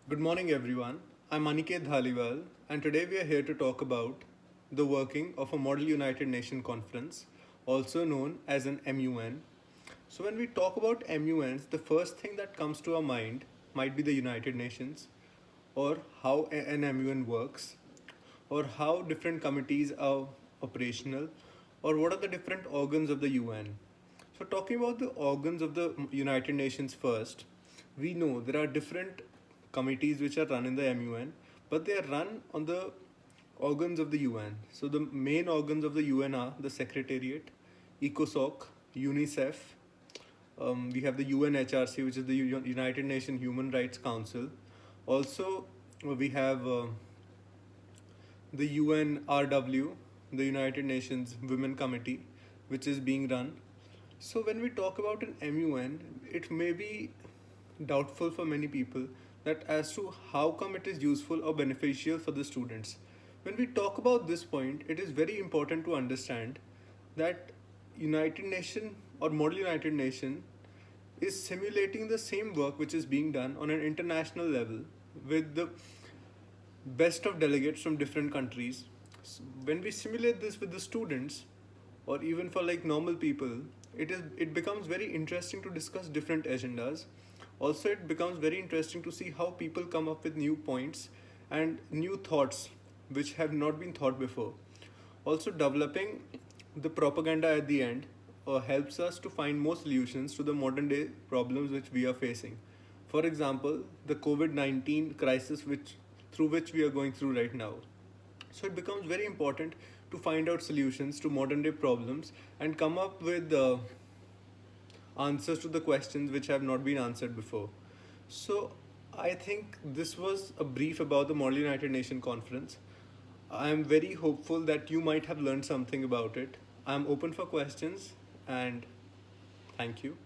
Good morning, everyone. I'm Aniket Dhaliwal, and today we are here to talk about the working of a Model United Nations Conference, also known as an MUN. So, when we talk about MUNs, the first thing that comes to our mind might be the United Nations, or how an MUN works, or how different committees are operational, or what are the different organs of the UN. So, talking about the organs of the United Nations first, we know there are different committees which are run in the MUN, but they are run on the organs of the UN. So, the main organs of the UN are the Secretariat, ECOSOC, UNICEF, we have the UNHRC, which is the United Nations Human Rights Council. Also, we have the UNRW, the United Nations Women Committee, which is being run. So, when we talk about an MUN, it may be doubtful for many people that as to how come it is useful or beneficial for the students. When we talk about this point, it is very important to understand that United Nation or Model United Nation is simulating the same work which is being done on an international level with the best of delegates from different countries. When we simulate this with the students or even for like normal people, it becomes very interesting to discuss different agendas. Also, it becomes very interesting to see how people come up with new points and new thoughts which have not been thought before. Also, developing the propaganda at the end helps us to find more solutions to the modern day problems which we are facing. For example, the COVID 19 crisis through which we are going through right now. So, it becomes very important to find out solutions to modern day problems and come up with answers to the questions which have not been answered before. So, I think this was a brief about the Model United Nations Conference. I am very hopeful that you might have learned something about it. I am open for questions and thank you.